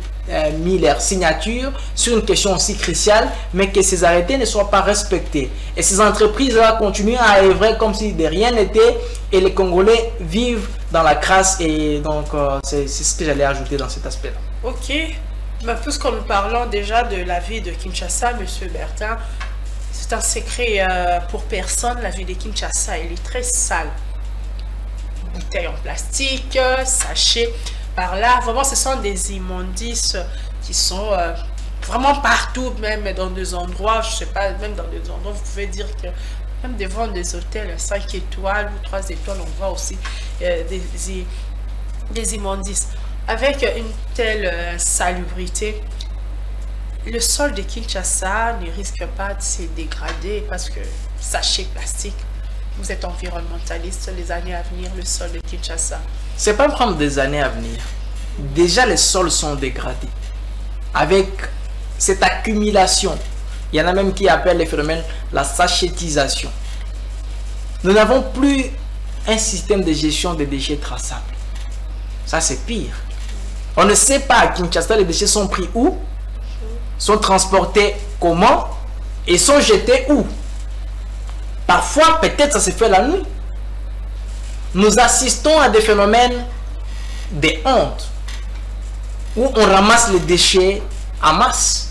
mis leur signature sur une question aussi cruciale, mais que ces arrêtés ne soient pas respectés. Et ces entreprises-là continuent à œuvrer comme si de rien n'était, et les Congolais vivent dans la crasse et donc c'est ce que j'allais ajouter dans cet aspect-là. Ok, mais puisque nous parlons déjà de la ville de Kinshasa, Monsieur Bertin, c'est un secret pour personne, la ville de Kinshasa, elle est très sale. Bouteilles en plastique, sachets par là, vraiment ce sont des immondices qui sont vraiment partout, même dans des endroits, je sais pas, même dans des endroits, vous pouvez dire que même devant des hôtels 5 étoiles ou 3 étoiles, on voit aussi des immondices. Avec une telle salubrité, le sol de Kinshasa ne risque pas de se dégrader parce que, sachez plastique, vous êtes environnementaliste, les années à venir, le sol de Kinshasa. C'est pas prendre des années à venir. Déjà, les sols sont dégradés. Avec cette accumulation, il y en a même qui appellent les phénomènes la sachétisation. Nous n'avons plus un système de gestion des déchets traçables. Ça, c'est pire. On ne sait pas à Kinshasa, les déchets sont pris où, sont transportés comment et sont jetés où. Parfois, peut-être ça se fait la nuit. Nous assistons à des phénomènes de honte où on ramasse les déchets en masse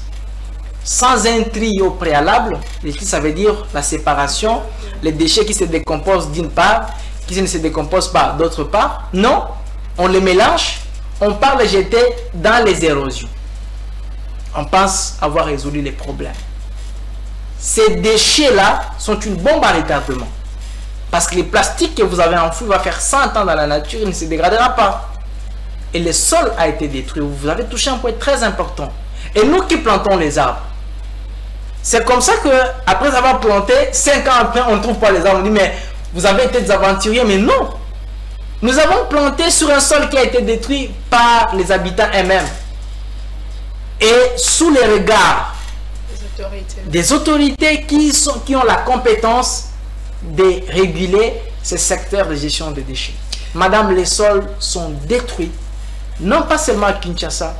sans un tri au préalable. Et ça veut dire la séparation, les déchets qui se décomposent d'une part, qui ne se décomposent pas d'autre part. Non, on les mélange, on part les jeter dans les érosions. On pense avoir résolu les problèmes. Ces déchets-là sont une bombe à retardement. Parce que les plastiques que vous avez enfouis va faire 100 ans dans la nature, il ne se dégradera pas. Et le sol a été détruit. Vous avez touché un point très important. Et nous qui plantons les arbres, c'est comme ça que après avoir planté, 5 ans après, on ne trouve pas les arbres. On dit, mais vous avez été des aventuriers. Mais non. Nous avons planté sur un sol qui a été détruit par les habitants eux-mêmes. Et sous les regards des autorités qui ont la compétence de réguler ces secteurs de gestion des déchets. Madame, les sols sont détruits, non pas seulement à Kinshasa,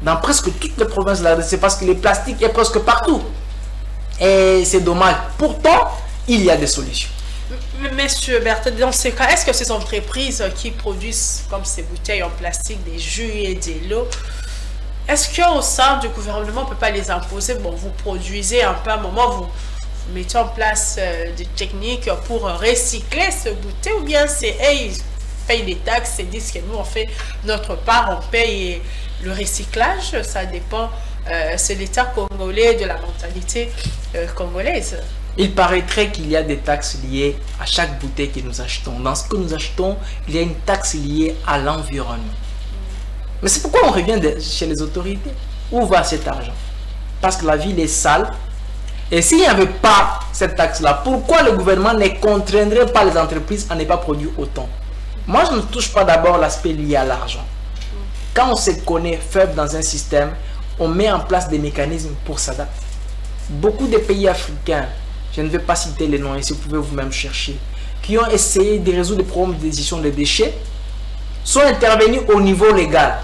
dans presque toutes les provinces de la RDC, parce que le plastique est presque partout. Et c'est dommage. Pourtant, il y a des solutions. Monsieur Bertin, dans ce cas, est-ce que ces entreprises qui produisent comme ces bouteilles en plastique, des jus et de l'eau, est-ce qu'au sein du gouvernement, on ne peut pas les imposer? Bon, vous produisez un peu à un moment, vous mettez en place des techniques pour recycler ces bouteilles, ou bien c'est, hey, ils payent des taxes et disent que nous, on fait notre part, on paye le recyclage, ça dépend, c'est l'État congolais, de la mentalité congolaise. Il paraîtrait qu'il y a des taxes liées à chaque bouteille que nous achetons. Dans ce que nous achetons, il y a une taxe liée à l'environnement. Mais c'est pourquoi on revient chez les autorités. Où va cet argent? Parce que la ville est sale. Et s'il n'y avait pas cette taxe-là, pourquoi le gouvernement ne contraindrait pas les entreprises à ne pas produire autant? Moi, je ne touche pas d'abord l'aspect lié à l'argent. Quand on se connaît faible dans un système, on met en place des mécanismes pour s'adapter. Beaucoup de pays africains, je ne vais pas citer les noms ici, vous pouvez vous-même chercher, qui ont essayé de résoudre les problèmes de gestion des déchets, sont intervenus au niveau légal.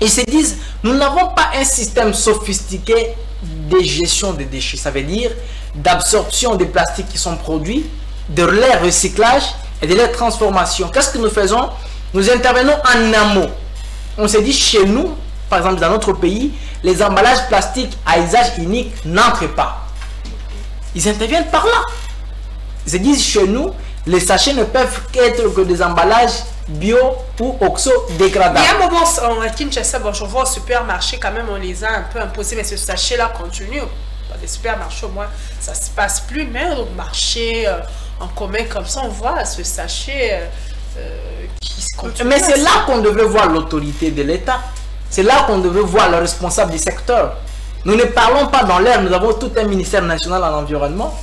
Ils se disent, nous n'avons pas un système sophistiqué de gestion des déchets. Ça veut dire d'absorption des plastiques qui sont produits, de leur recyclage et de leur transformation. Qu'est-ce que nous faisons? Nous intervenons en amont. On se dit, chez nous, par exemple dans notre pays, les emballages plastiques à usage unique n'entrent pas. Ils interviennent par là. Ils se disent, chez nous, les sachets ne peuvent qu'être que des emballages bio ou oxo-dégradables. Il y a un moment à Kinshasa, bon, je vois au supermarché, quand même, on les a un peu imposés, mais ce sachet-là continue. Dans les supermarchés, au moins, ça ne se passe plus, mais au marché en commun, comme ça, on voit ce sachet qui se continue. Mais c'est là qu'on devrait voir l'autorité de l'État. C'est là qu'on devrait voir le responsable du secteur. Nous ne parlons pas dans l'air, nous avons tout un ministère national en environnement,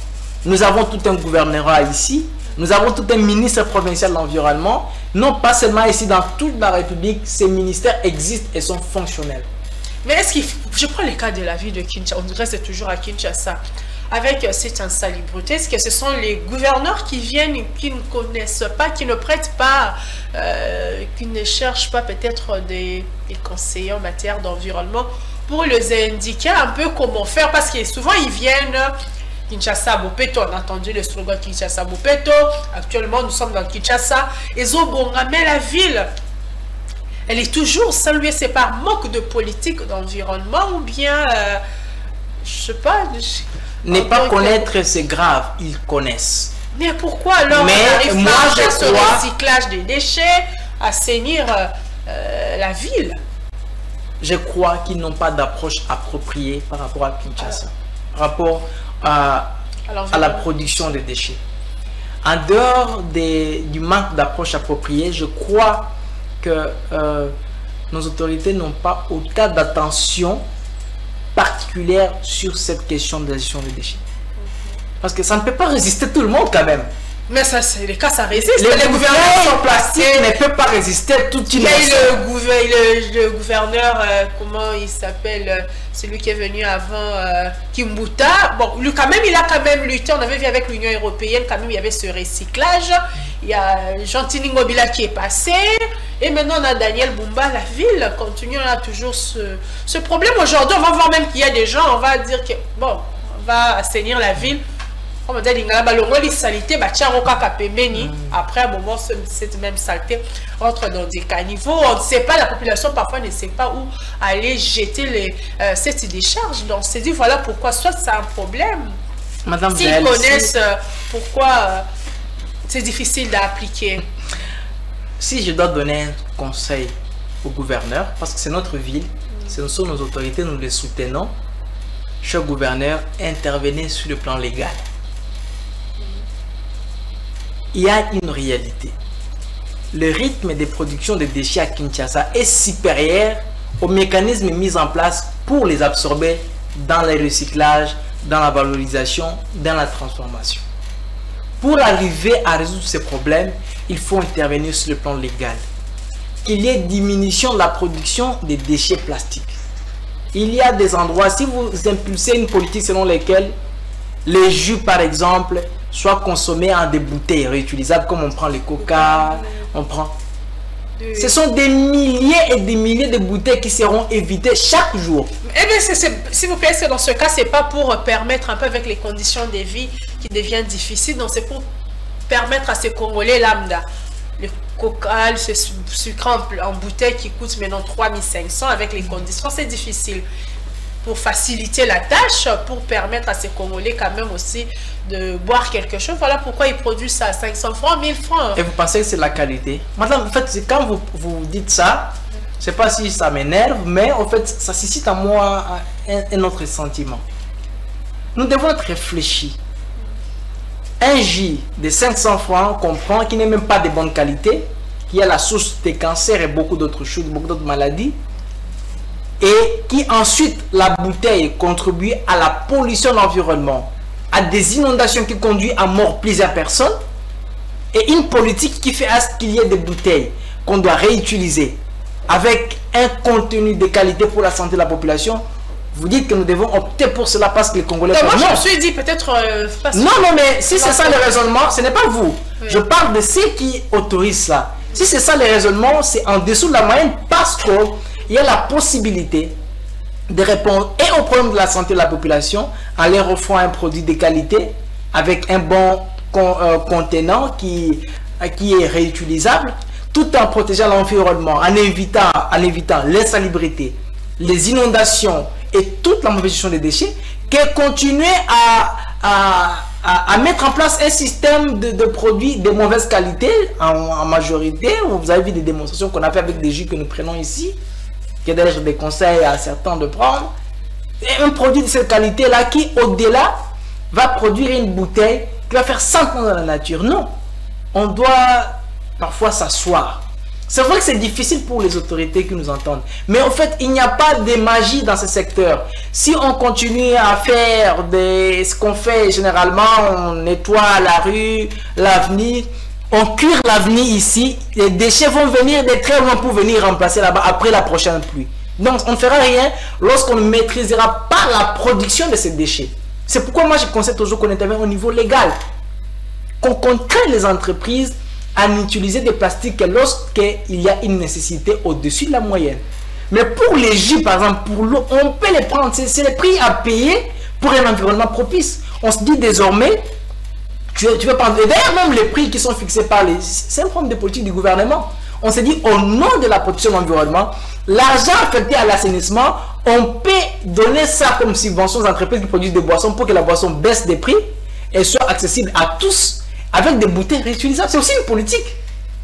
nous avons tout un gouvernorat ici, nous avons tout un ministre provincial de l'environnement. Non, pas seulement ici, dans toute la République, ces ministères existent et sont fonctionnels. Mais est-ce qu'il faut... Je prends le cas de la ville de Kinshasa, on reste toujours à Kinshasa. Avec cette insalubrité, est-ce que ce sont les gouverneurs qui viennent, qui ne connaissent pas, qui ne prêtent pas, qui ne cherchent pas peut-être des conseillers en matière d'environnement pour les indiquer un peu comment faire? Parce que souvent, ils viennent, Kinshasa Bopeto, on a entendu le slogan Kinshasa Bopeto. Actuellement, nous sommes dans Kinshasa. Et Zobonga, mais la ville, elle est toujours saluée. C'est par manque de politique d'environnement ou bien, je sais pas. Ne pas connaître, c'est grave. Ils connaissent. Mais pourquoi alors mais on arrive moi, pas à faire ce recyclage des déchets, assainir la ville? Je crois qu'ils n'ont pas d'approche appropriée par rapport à Kinshasa, par rapport à la production des déchets. En dehors du manque d'approche appropriée, je crois que nos autorités n'ont pas autant d'attention particulière sur cette question de la gestion des déchets. Parce que ça ne peut pas résister tout le monde quand même. Mais ça, c'est les cas, ça résiste. Les gouverneurs sont plastique ne peut pas résister toute une nation. Le gouverneur, comment il s'appelle, celui qui est venu avant, Kimbuta. Bon, lui quand même, il a quand même lutté. On avait vu avec l'Union européenne, quand même, il y avait ce recyclage. Il y a Gentini Ngobila qui est passé. Et maintenant, on a Daniel Bumba. La ville continue, on a toujours ce problème. Aujourd'hui, on va voir même qu'il y a des gens, on va dire que, bon, on va assainir la ville. Après un moment, cette même saleté entre dans des caniveaux. On ne sait pas, la population parfois ne sait pas où aller jeter cette décharge. Donc c'est dit, voilà pourquoi, soit c'est un problème. S'ils connaissent pourquoi c'est difficile d'appliquer. Si je dois donner un conseil au gouverneur, parce que c'est notre ville, ce sont nos autorités, nous les soutenons, cher gouverneur, intervenez sur le plan légal. Il y a une réalité. Le rythme de production de déchets à Kinshasa est supérieur aux mécanismes mis en place pour les absorber dans le recyclage, dans la valorisation, dans la transformation. Pour arriver à résoudre ces problèmes, il faut intervenir sur le plan légal. Qu'il y ait diminution de la production des déchets plastiques. Il y a des endroits, si vous impulsez une politique selon laquelle les jus, par exemple, soit consommés en des bouteilles réutilisables, comme on prend le coca, on prend... Ce sont des milliers et des milliers de bouteilles qui seront évitées chaque jour. Eh bien, s'il vous plaît, dans ce cas, c'est pas pour permettre un peu avec les conditions de vie qui deviennent difficiles, donc c'est pour permettre à ces Congolais lambda. Le coca, ce sucre en bouteille qui coûte maintenant 3500 avec les conditions, c'est difficile. Pour faciliter la tâche, pour permettre à ces Congolais quand même aussi de boire quelque chose. Voilà pourquoi ils produisent ça à 500 francs, 1000 francs. Et vous pensez que c'est la qualité? Madame, en fait, quand vous dites ça, je ne sais pas si ça m'énerve, mais en fait, ça suscite en moi un autre sentiment. Nous devons être réfléchis. Un jus de 500 francs, on comprend, qui n'est même pas de bonne qualité, qui est la source des cancers et beaucoup d'autres choses, beaucoup d'autres maladies, et qui ensuite, la bouteille contribue à la pollution de l'environnement, à des inondations qui conduisent à mort plusieurs personnes, et une politique qui fait à ce qu'il y ait des bouteilles qu'on doit réutiliser avec un contenu de qualité pour la santé de la population. Vous dites que nous devons opter pour cela parce que les Congolais... moi, je me suis dit peut-être... non, mais si c'est ça le raisonnement, ce n'est pas vous. Oui. Je parle de ceux qui autorisent ça. Si c'est ça le raisonnement, c'est en dessous de la moyenne parce que il y a la possibilité de répondre et au problème de la santé de la population en leur offrant un produit de qualité avec un bon contenant qui est réutilisable, tout en protégeant l'environnement, en évitant l'insalubrité, les inondations et toute la mauvaise gestion des déchets, qu'elle continue à mettre en place un système de produits de mauvaise qualité en majorité. Vous avez vu des démonstrations qu'on a fait avec des jus que nous prenons ici, qui d'ailleurs des conseils à certains de prendre, et un produit de cette qualité-là qui, au-delà, va produire une bouteille qui va faire 100 ans dans la nature. Non, on doit parfois s'asseoir. C'est vrai que c'est difficile pour les autorités qui nous entendent, mais en fait, il n'y a pas de magie dans ce secteur. Si on continue à faire ce qu'on fait généralement, on nettoie la rue, l'avenir, on cure l'avenir ici, les déchets vont venir de très loin pour venir remplacer là-bas après la prochaine pluie. Donc, on ne fera rien lorsqu'on ne maîtrisera pas la production de ces déchets. C'est pourquoi moi, je conseille toujours qu'on intervienne au niveau légal. Qu'on contraigne les entreprises à utiliser des plastiques lorsqu'il y a une nécessité au-dessus de la moyenne. Mais pour les jus, par exemple, pour l'eau, on peut les prendre. C'est les prix à payer pour un environnement propice. On se dit désormais, tu veux prendre... Et d'ailleurs, même les prix qui sont fixés par les... C'est un problème de politique du gouvernement. On s'est dit, au nom de la protection de l'environnement, l'argent affecté à l'assainissement, on peut donner ça comme subvention aux entreprises qui produisent des boissons pour que la boisson baisse des prix et soit accessible à tous avec des bouteilles réutilisables. C'est aussi une politique.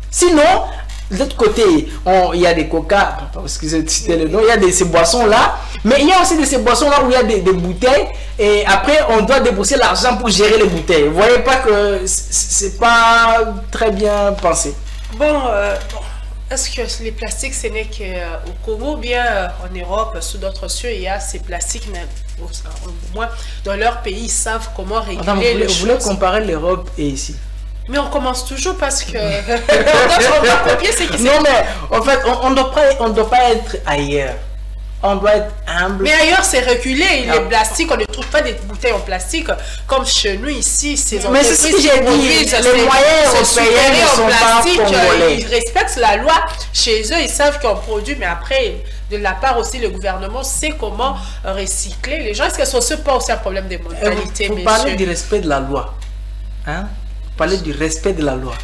Sinon, de l'autre côté, il y a des coca, excusez le nom, il y a ces boissons-là, mais il y a aussi ces boissons-là où il y a des bouteilles et après, on doit débourser l'argent pour gérer les bouteilles. Vous voyez pas que c'est pas très bien pensé. Bon, est-ce que les plastiques, ce n'est qu'au Congo, bien en Europe, sous d'autres cieux, il y a ces plastiques, mais au moins dans leur pays, ils savent comment réguler les choses. Vous voulez comparer l'Europe et ici? Mais on commence toujours parce que on va copier ce qui. Non, mais en fait, on ne doit pas être ailleurs. On doit être humble. Mais ailleurs, c'est reculé. Les plastiques, on ne trouve pas des bouteilles en plastique comme chez nous ici. Mais c'est ce que j'ai dit. Les moyens européens ne sont pas congolais. Ils respectent la loi. Chez eux, ils savent qu'on produit, mais après, de la part aussi, le gouvernement sait comment recycler les gens. Est-ce que ce n'est pas aussi un problème de mentalité, vous parlez du respect de la loi. Hein? Vous parlez du respect de la loi.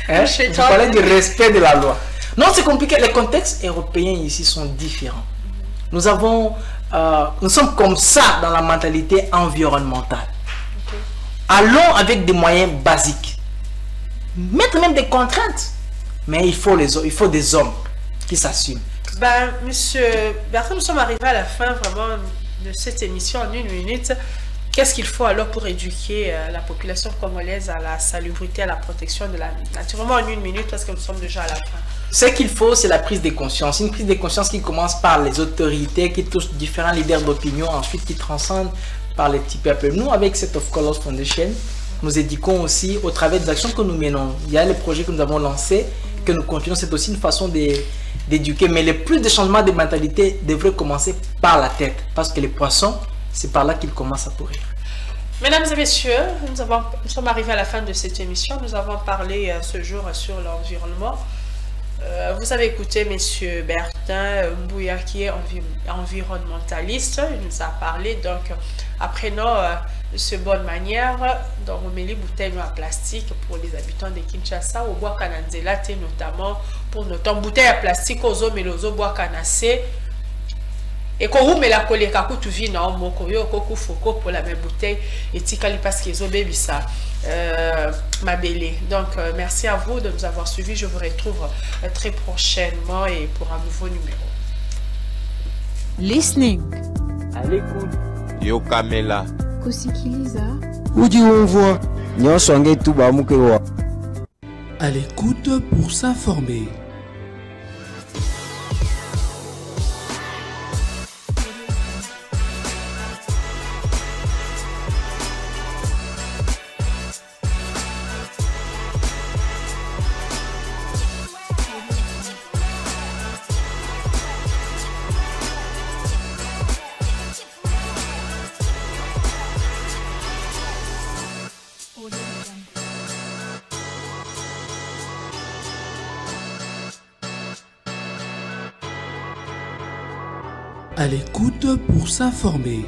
Hein? Vous parlez du respect de la loi. Non, c'est compliqué. Les contextes européens ici sont différents. Nous sommes comme ça dans la mentalité environnementale. Okay. Allons avec des moyens basiques. Mettre même des contraintes. Mais il faut des hommes qui s'assument. Ben, monsieur Bertrand, nous sommes arrivés à la fin vraiment de cette émission en 1 minute. Qu'est-ce qu'il faut alors pour éduquer la population congolaise à la salubrité, à la protection de la nature? Vraiment en 1 minute parce que nous sommes déjà à la fin. Ce qu'il faut, c'est la prise de conscience. Une prise de conscience qui commence par les autorités, qui touche différents leaders d'opinion, ensuite qui transcende par les petits peuples. Nous, avec cette Of Colors Foundation, nous éduquons aussi au travers des actions que nous menons. Il y a les projets que nous avons lancés, que nous continuons. C'est aussi une façon d'éduquer. Mais le plus de changements de mentalité devrait commencer par la tête. Parce que les poissons, c'est par là qu'ils commencent à pourrir. Mesdames et messieurs, nous sommes arrivés à la fin de cette émission. Nous avons parlé ce jour sur l'environnement. Vous avez écouté M. Bertin Mbouya qui est environnementaliste. Il nous a parlé, donc apprenons de ce bonne manière. Donc on met les bouteilles en plastique pour les habitants de Kinshasa, au bois Kananzela, notamment pour nos bouteilles à plastique aux hommes et aux bois Kanase. Et quand vous mettez la colère, quand tu vis dans mon coyo, quand faut pour la même bouteille, et tikali parce qu'ils ont bébi ça. Ma belle. Donc, merci à vous de nous avoir suivis. Je vous retrouve très prochainement et pour un nouveau numéro. Listening. À l'écoute. Yo Kamela. Kusikiliza. Udi umvwa. Nyonso ngetu bamukewa. À l'écoute pour s'informer. À l'écoute pour s'informer.